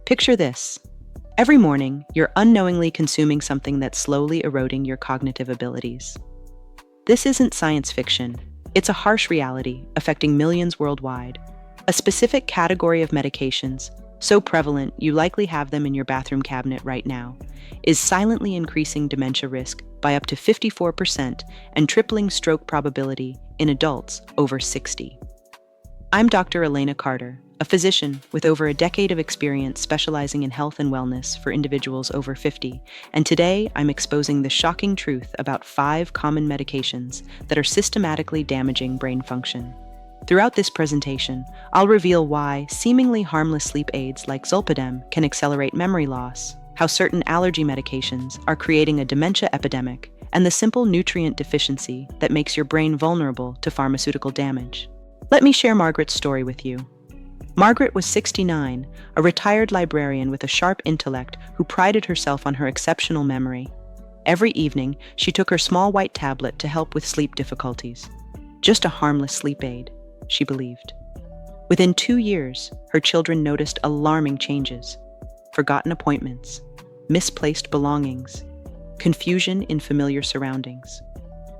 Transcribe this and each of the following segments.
Picture this. Every morning, you're unknowingly consuming something that's slowly eroding your cognitive abilities. This isn't science fiction. It's a harsh reality affecting millions worldwide. A specific category of medications, so prevalent you likely have them in your bathroom cabinet right now, is silently increasing dementia risk by up to 54% and tripling stroke probability in adults over 60. I'm Dr. Elena Carter, a physician with over a decade of experience specializing in health and wellness for individuals over 50, and today I'm exposing the shocking truth about 5 common medications that are systematically damaging brain function. Throughout this presentation, I'll reveal why seemingly harmless sleep aids like zolpidem can accelerate memory loss, how certain allergy medications are creating a dementia epidemic, and the simple nutrient deficiency that makes your brain vulnerable to pharmaceutical damage. Let me share Margaret's story with you. Margaret was 69, a retired librarian with a sharp intellect who prided herself on her exceptional memory. Every evening, she took her small white tablet to help with sleep difficulties. Just a harmless sleep aid, she believed. Within 2 years, her children noticed alarming changes: forgotten appointments, misplaced belongings, confusion in familiar surroundings.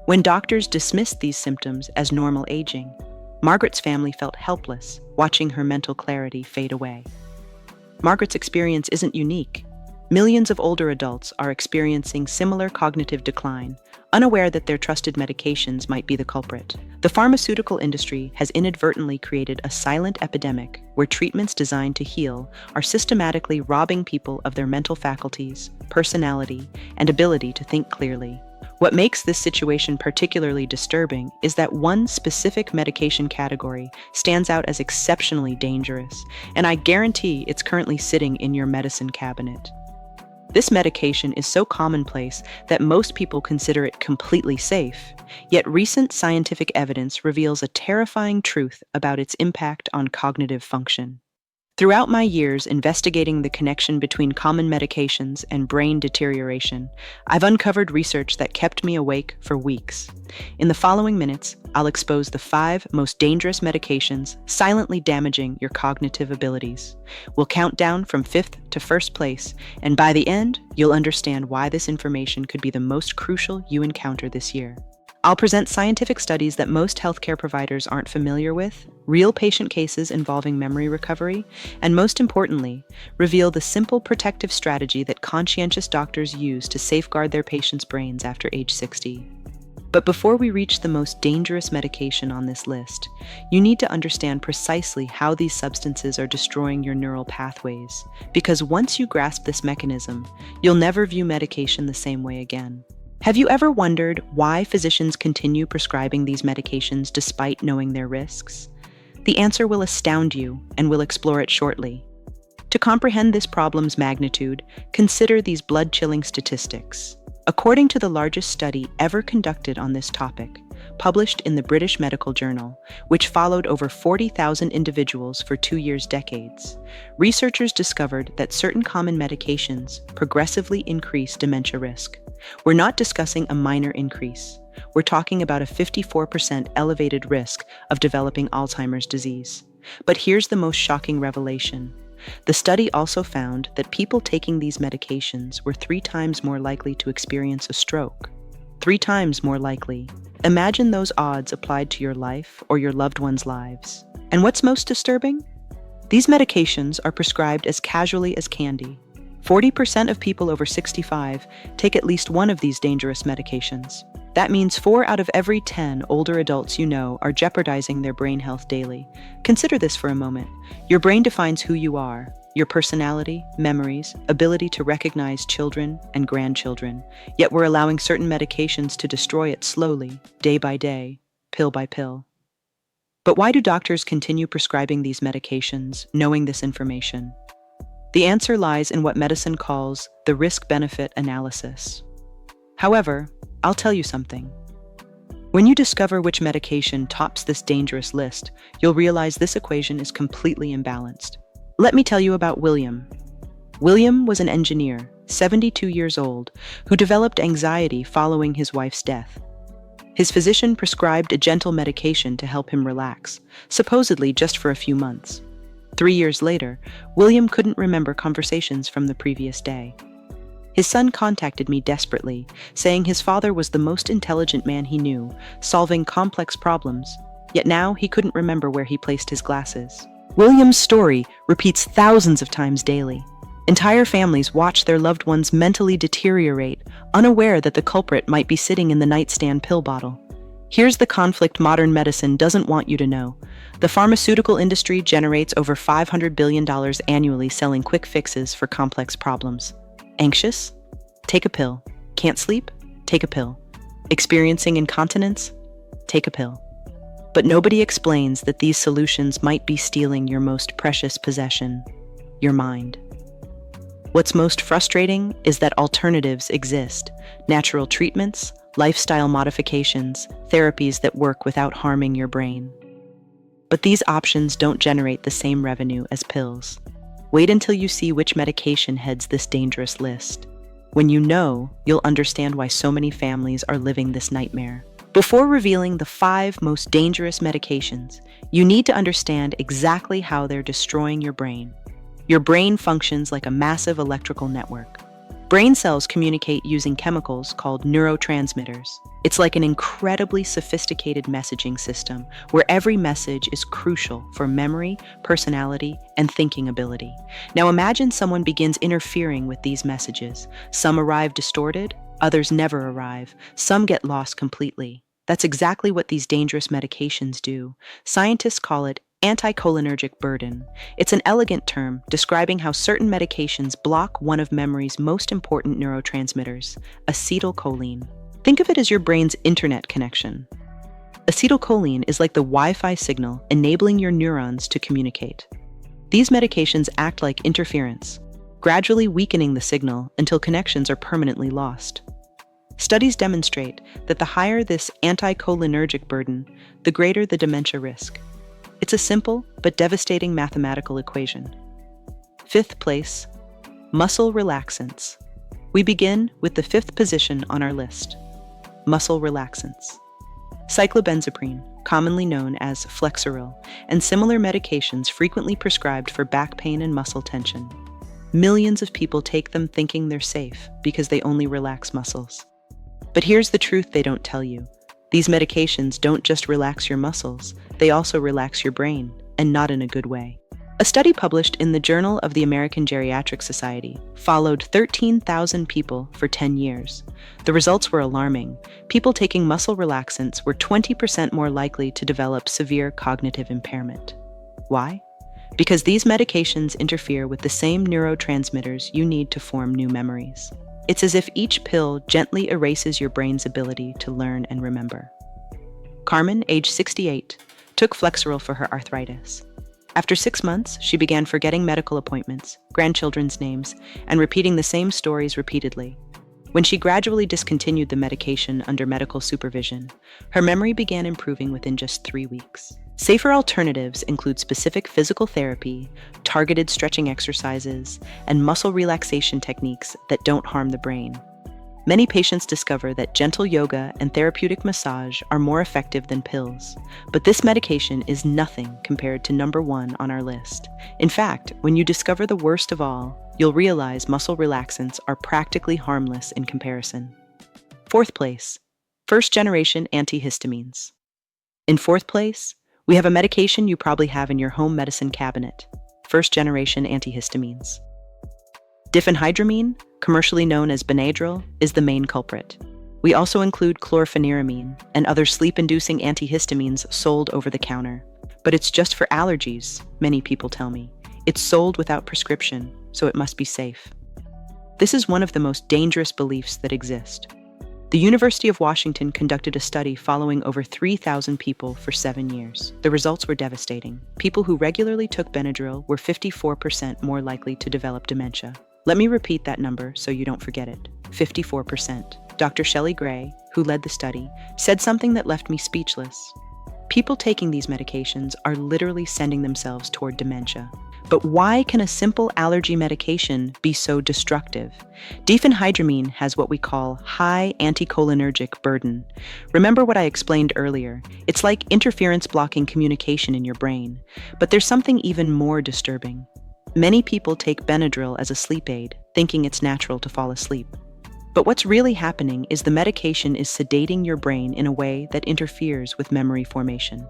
When doctors dismissed these symptoms as normal aging, Margaret's family felt helpless, watching her mental clarity fade away. Margaret's experience isn't unique. Millions of older adults are experiencing similar cognitive decline, unaware that their trusted medications might be the culprit. The pharmaceutical industry has inadvertently created a silent epidemic where treatments designed to heal are systematically robbing people of their mental faculties, personality, and ability to think clearly. What makes this situation particularly disturbing is that one specific medication category stands out as exceptionally dangerous, and I guarantee it's currently sitting in your medicine cabinet. This medication is so commonplace that most people consider it completely safe, yet recent scientific evidence reveals a terrifying truth about its impact on cognitive function. Throughout my years investigating the connection between common medications and brain deterioration, I've uncovered research that kept me awake for weeks. In the following minutes, I'll expose the 5 most dangerous medications silently damaging your cognitive abilities. We'll count down from 5th to 1st place, and by the end, you'll understand why this information could be the most crucial you encounter this year. I'll present scientific studies that most healthcare providers aren't familiar with, real patient cases involving memory recovery, and most importantly, reveal the simple protective strategy that conscientious doctors use to safeguard their patients' brains after age 60. But before we reach the most dangerous medication on this list, you need to understand precisely how these substances are destroying your neural pathways, because once you grasp this mechanism, you'll never view medication the same way again. Have you ever wondered why physicians continue prescribing these medications despite knowing their risks? The answer will astound you, and we'll explore it shortly. To comprehend this problem's magnitude, consider these blood-chilling statistics. According to the largest study ever conducted on this topic, published in the British Medical Journal, which followed over 40,000 individuals for 2 decades, researchers discovered that certain common medications progressively increase dementia risk. We're not discussing a minor increase. We're talking about a 54% elevated risk of developing Alzheimer's disease. But here's the most shocking revelation. The study also found that people taking these medications were 3 times more likely to experience a stroke. 3 times more likely. Imagine those odds applied to your life or your loved ones' lives. And what's most disturbing? These medications are prescribed as casually as candy. 40% of people over 65 take at least one of these dangerous medications. That means 4 out of every 10 older adults you know are jeopardizing their brain health daily. Consider this for a moment. Your brain defines who you are, your personality, memories, ability to recognize children and grandchildren, yet we're allowing certain medications to destroy it slowly, day by day, pill by pill. But why do doctors continue prescribing these medications, knowing this information? The answer lies in what medicine calls the risk-benefit analysis. However, I'll tell you something. When you discover which medication tops this dangerous list, you'll realize this equation is completely imbalanced. Let me tell you about William. William was an engineer, 72 years old, who developed anxiety following his wife's death. His physician prescribed a gentle medication to help him relax, supposedly just for a few months. 3 years later, William couldn't remember conversations from the previous day. His son contacted me desperately, saying his father was the most intelligent man he knew, solving complex problems, yet now he couldn't remember where he placed his glasses. William's story repeats thousands of times daily. Entire families watch their loved ones mentally deteriorate, unaware that the culprit might be sitting in the nightstand pill bottle. Here's the conflict modern medicine doesn't want you to know. The pharmaceutical industry generates over $500 billion annually selling quick fixes for complex problems. Anxious? Take a pill. Can't sleep? Take a pill. Experiencing incontinence? Take a pill. But nobody explains that these solutions might be stealing your most precious possession, your mind. What's most frustrating is that alternatives exist: natural treatments, lifestyle modifications, therapies that work without harming your brain. But these options don't generate the same revenue as pills. Wait until you see which medication heads this dangerous list. When you know, you'll understand why so many families are living this nightmare. Before revealing the 5 most dangerous medications, you need to understand exactly how they're destroying your brain. Your brain functions like a massive electrical network. Brain cells communicate using chemicals called neurotransmitters. It's like an incredibly sophisticated messaging system where every message is crucial for memory, personality, and thinking ability. Now imagine someone begins interfering with these messages. Some arrive distorted, others never arrive, some get lost completely. That's exactly what these dangerous medications do. Scientists call it anticholinergic burden. It's an elegant term describing how certain medications block one of memory's most important neurotransmitters, acetylcholine. Think of it as your brain's internet connection. Acetylcholine is like the Wi-Fi signal enabling your neurons to communicate. These medications act like interference, gradually weakening the signal until connections are permanently lost. Studies demonstrate that the higher this anticholinergic burden, the greater the dementia risk. It's a simple but devastating mathematical equation. 5th place, muscle relaxants. We begin with the 5th position on our list, muscle relaxants. Cyclobenzaprine, commonly known as Flexeril, and similar medications frequently prescribed for back pain and muscle tension. Millions of people take them thinking they're safe because they only relax muscles. But here's the truth they don't tell you. These medications don't just relax your muscles, they also relax your brain, and not in a good way. A study published in the Journal of the American Geriatric Society followed 13,000 people for 10 years. The results were alarming. People taking muscle relaxants were 20% more likely to develop severe cognitive impairment. Why? Because these medications interfere with the same neurotransmitters you need to form new memories. It's as if each pill gently erases your brain's ability to learn and remember. Carmen, age 68, took Flexeril for her arthritis. After 6 months, she began forgetting medical appointments, grandchildren's names, and repeating the same stories repeatedly. When she gradually discontinued the medication under medical supervision, her memory began improving within just 3 weeks. Safer alternatives include specific physical therapy, targeted stretching exercises, and muscle relaxation techniques that don't harm the brain. Many patients discover that gentle yoga and therapeutic massage are more effective than pills, but this medication is nothing compared to number 1 on our list. In fact, when you discover the worst of all, you'll realize muscle relaxants are practically harmless in comparison. 4th place, first-generation antihistamines. In 4th place, we have a medication you probably have in your home medicine cabinet, first-generation antihistamines. Diphenhydramine, commercially known as Benadryl, is the main culprit. We also include chlorpheniramine and other sleep-inducing antihistamines sold over the counter. But it's just for allergies, many people tell me. It's sold without prescription, so it must be safe. This is one of the most dangerous beliefs that exist. The University of Washington conducted a study following over 3,000 people for 7 years. The results were devastating. People who regularly took Benadryl were 54% more likely to develop dementia. Let me repeat that number so you don't forget it. 54%. Dr. Shelley Gray, who led the study, said something that left me speechless. People taking these medications are literally sending themselves toward dementia. But why can a simple allergy medication be so destructive? Diphenhydramine has what we call high anticholinergic burden. Remember what I explained earlier? It's like interference blocking communication in your brain. But there's something even more disturbing. Many people take Benadryl as a sleep aid, thinking it's natural to fall asleep. But what's really happening is the medication is sedating your brain in a way that interferes with memory formation.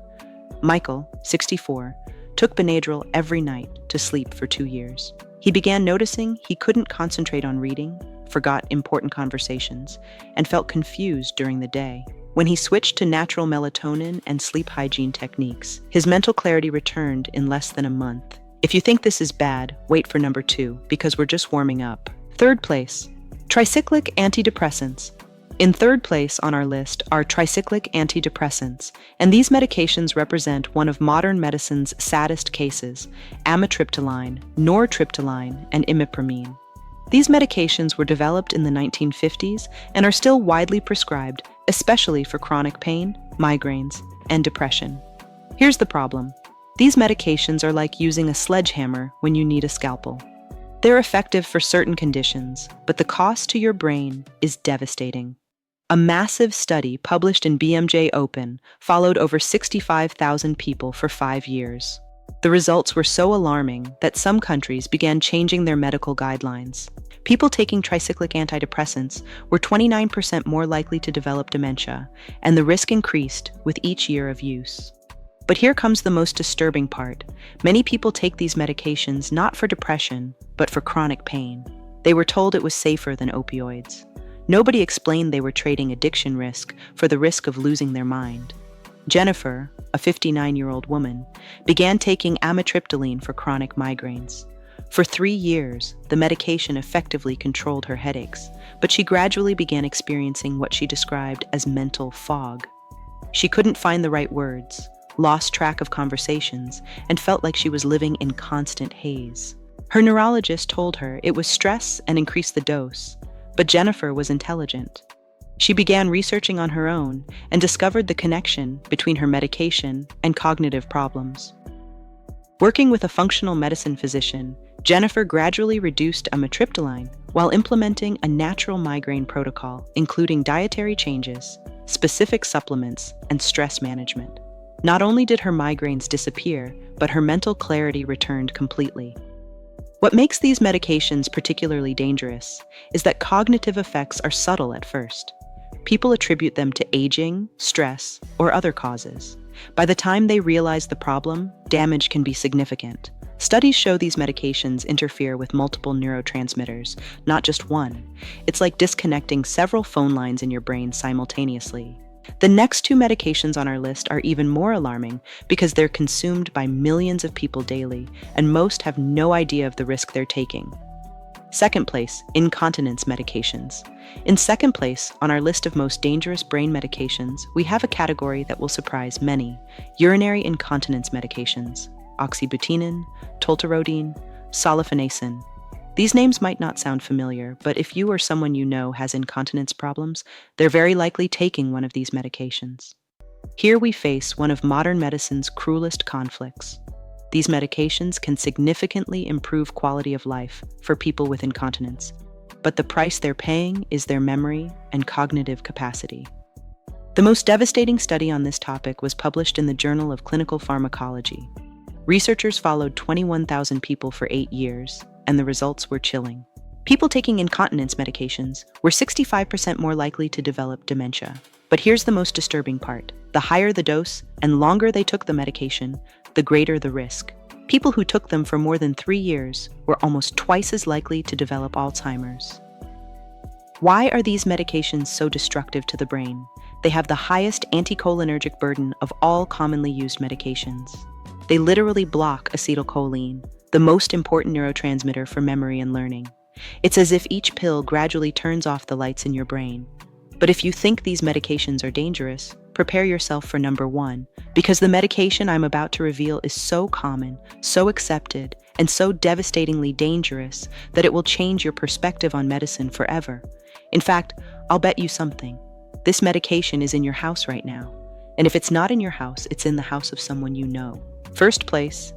Michael, 64, took Benadryl every night to sleep for 2 years. He began noticing he couldn't concentrate on reading, forgot important conversations, and felt confused during the day. When he switched to natural melatonin and sleep hygiene techniques, his mental clarity returned in less than a month. If you think this is bad, wait for number 2, because we're just warming up. Third place, tricyclic antidepressants. In third place on our list are tricyclic antidepressants, and these medications represent one of modern medicine's saddest cases: amitriptyline, nortriptyline, and imipramine. These medications were developed in the 1950s and are still widely prescribed, especially for chronic pain, migraines, and depression. Here's the problem. These medications are like using a sledgehammer when you need a scalpel. They're effective for certain conditions, but the cost to your brain is devastating. A massive study published in BMJ Open followed over 65,000 people for 5 years. The results were so alarming that some countries began changing their medical guidelines. People taking tricyclic antidepressants were 29% more likely to develop dementia, and the risk increased with each year of use. But here comes the most disturbing part. Many people take these medications not for depression, but for chronic pain. They were told it was safer than opioids. Nobody explained they were trading addiction risk for the risk of losing their mind. Jennifer, a 59-year-old woman, began taking amitriptyline for chronic migraines. For 3 years, the medication effectively controlled her headaches, but she gradually began experiencing what she described as mental fog. She couldn't find the right words, lost track of conversations, and felt like she was living in constant haze. Her neurologist told her it was stress and increased the dose. But Jennifer was intelligent. She began researching on her own and discovered the connection between her medication and cognitive problems. Working with a functional medicine physician, Jennifer gradually reduced amitriptyline while implementing a natural migraine protocol, including dietary changes, specific supplements, and stress management. Not only did her migraines disappear, but her mental clarity returned completely. What makes these medications particularly dangerous is that cognitive effects are subtle at first. People attribute them to aging, stress, or other causes. By the time they realize the problem, damage can be significant. Studies show these medications interfere with multiple neurotransmitters, not just one. It's like disconnecting several phone lines in your brain simultaneously. The next 2 medications on our list are even more alarming because they're consumed by millions of people daily, and most have no idea of the risk they're taking. Second place, incontinence medications. In second place on our list of most dangerous brain medications, we have a category that will surprise many: urinary incontinence medications, oxybutynin, tolterodine, sulfasenacin. These names might not sound familiar, but if you or someone you know has incontinence problems, they're very likely taking one of these medications. Here we face one of modern medicine's cruelest conflicts. These medications can significantly improve quality of life for people with incontinence, but the price they're paying is their memory and cognitive capacity. The most devastating study on this topic was published in the Journal of Clinical Pharmacology. Researchers followed 21,000 people for 8 years, and the results were chilling. People taking incontinence medications were 65% more likely to develop dementia. But here's the most disturbing part. The higher the dose and longer they took the medication, the greater the risk. People who took them for more than 3 years were almost twice as likely to develop Alzheimer's. Why are these medications so destructive to the brain? They have the highest anticholinergic burden of all commonly used medications. They literally block acetylcholine, the most important neurotransmitter for memory and learning. It's as if each pill gradually turns off the lights in your brain. But if you think these medications are dangerous, prepare yourself for number 1, because the medication I'm about to reveal is so common, so accepted, and so devastatingly dangerous that it will change your perspective on medicine forever. In fact, I'll bet you something. This medication is in your house right now. And if it's not in your house, it's in the house of someone you know. First place,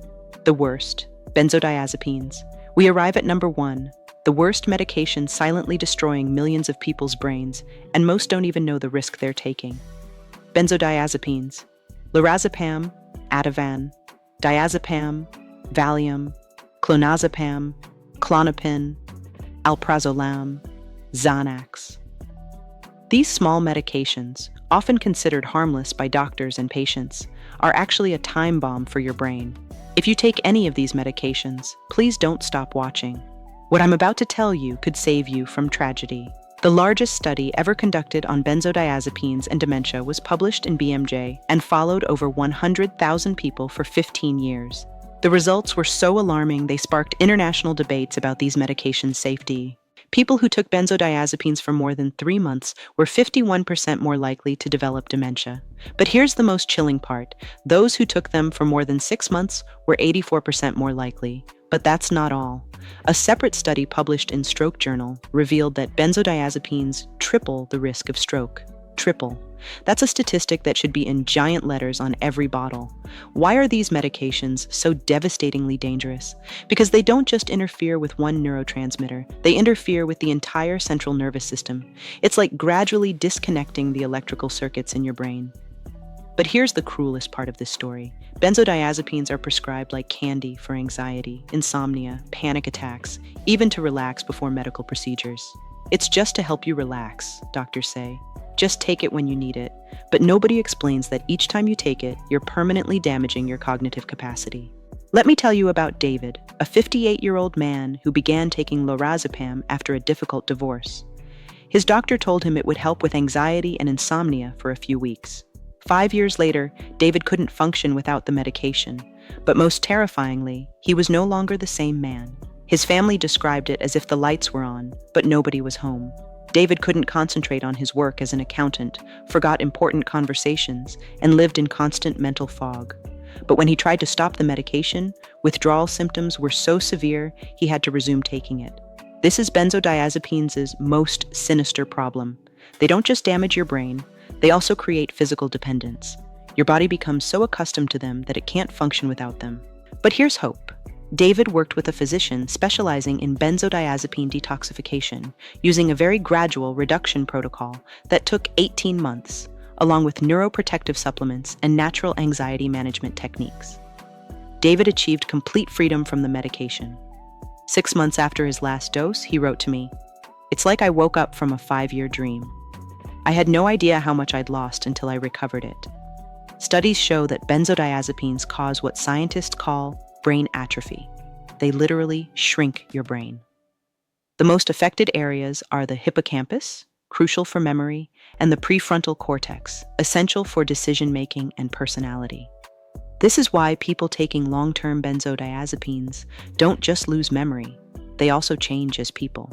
the worst, Benzodiazepines. We arrive at number 1, the worst medication silently destroying millions of people's brains, and most don't even know the risk they're taking. Benzodiazepines. Lorazepam, Ativan, diazepam, Valium, clonazepam, Klonopin, alprazolam, Xanax. These small medications, often considered harmless by doctors and patients, are actually a time bomb for your brain. If you take any of these medications, please don't stop watching. What I'm about to tell you could save you from tragedy. The largest study ever conducted on benzodiazepines and dementia was published in BMJ and followed over 100,000 people for 15 years. The results were so alarming they sparked international debates about these medications' safety. People who took benzodiazepines for more than 3 months were 51% more likely to develop dementia. But here's the most chilling part. Those who took them for more than 6 months were 84% more likely. But that's not all. A separate study published in Stroke Journal revealed that benzodiazepines triple the risk of stroke. Triple. That's a statistic that should be in giant letters on every bottle. Why are these medications so devastatingly dangerous? Because they don't just interfere with one neurotransmitter, they interfere with the entire central nervous system. It's like gradually disconnecting the electrical circuits in your brain. But here's the cruelest part of this story. Benzodiazepines are prescribed like candy for anxiety, insomnia, panic attacks, even to relax before medical procedures. It's just to help you relax, doctors say. Just take it when you need it. But nobody explains that each time you take it, you're permanently damaging your cognitive capacity. Let me tell you about David, a 58-year-old man who began taking lorazepam after a difficult divorce. His doctor told him it would help with anxiety and insomnia for a few weeks. 5 years later, David couldn't function without the medication. But most terrifyingly, he was no longer the same man. His family described it as if the lights were on, but nobody was home. David couldn't concentrate on his work as an accountant, forgot important conversations, and lived in constant mental fog. But when he tried to stop the medication, withdrawal symptoms were so severe he had to resume taking it. This is benzodiazepines' most sinister problem. They don't just damage your brain, they also create physical dependence. Your body becomes so accustomed to them that it can't function without them. But here's hope. David worked with a physician specializing in benzodiazepine detoxification, using a very gradual reduction protocol that took 18 months, along with neuroprotective supplements and natural anxiety management techniques. David achieved complete freedom from the medication. 6 months after his last dose, he wrote to me, "It's like I woke up from a 5-year dream. I had no idea how much I'd lost until I recovered it." Studies show that benzodiazepines cause what scientists call brain atrophy. They literally shrink your brain. The most affected areas are the hippocampus, crucial for memory, and the prefrontal cortex, essential for decision-making and personality. This is why people taking long-term benzodiazepines don't just lose memory, they also change as people.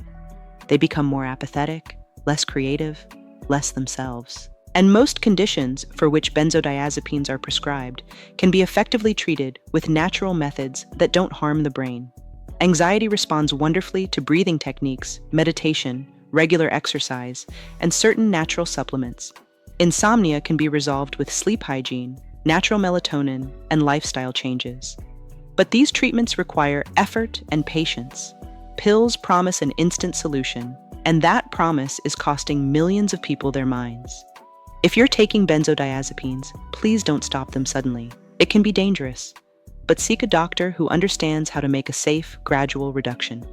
They become more apathetic, less creative, less themselves. And most conditions for which benzodiazepines are prescribed can be effectively treated with natural methods that don't harm the brain. Anxiety responds wonderfully to breathing techniques, meditation, regular exercise, and certain natural supplements. Insomnia can be resolved with sleep hygiene, natural melatonin, and lifestyle changes. But these treatments require effort and patience. Pills promise an instant solution, and that promise is costing millions of people their minds. If you're taking benzodiazepines, please don't stop them suddenly. It can be dangerous. But seek a doctor who understands how to make a safe, gradual reduction.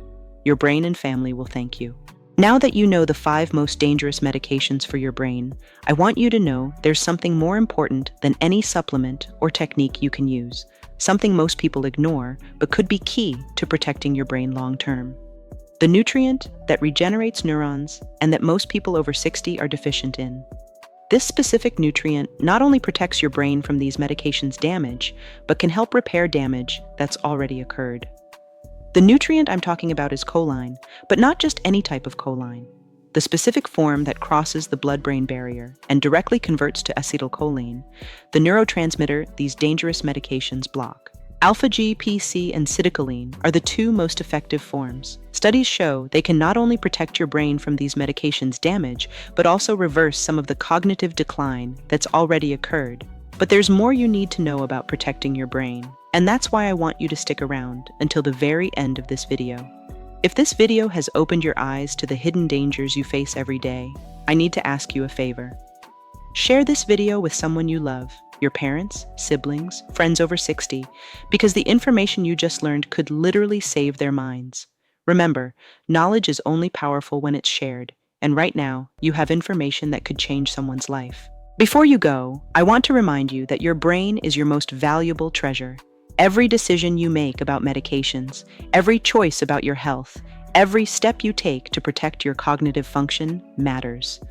Your brain and family will thank you. Now that you know the 5 most dangerous medications for your brain, I want you to know there's something more important than any supplement or technique you can use, something most people ignore but could be key to protecting your brain long term. The nutrient that regenerates neurons and that most people over 60 are deficient in. This specific nutrient not only protects your brain from these medications' damage, but can help repair damage that's already occurred. The nutrient I'm talking about is choline, but not just any type of choline. The specific form that crosses the blood-brain barrier and directly converts to acetylcholine, the neurotransmitter these dangerous medications block. Alpha-GPC and citicoline are the 2 most effective forms. Studies show they can not only protect your brain from these medications' damage, but also reverse some of the cognitive decline that's already occurred. But there's more you need to know about protecting your brain. And that's why I want you to stick around until the very end of this video. If this video has opened your eyes to the hidden dangers you face every day, I need to ask you a favor. Share this video with someone you love, your parents, siblings, friends over 60, because the information you just learned could literally save their minds. Remember, knowledge is only powerful when it's shared, and right now, you have information that could change someone's life. Before you go, I want to remind you that your brain is your most valuable treasure. Every decision you make about medications, every choice about your health, every step you take to protect your cognitive function matters.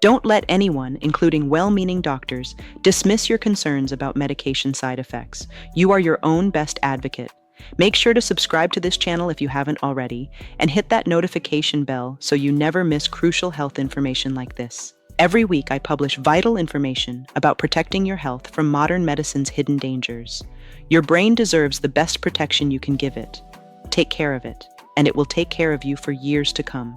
Don't let anyone, including well-meaning doctors, dismiss your concerns about medication side effects. You are your own best advocate. Make sure to subscribe to this channel if you haven't already, and hit that notification bell so you never miss crucial health information like this. Every week I publish vital information about protecting your health from modern medicine's hidden dangers. Your brain deserves the best protection you can give it. Take care of it, and it will take care of you for years to come.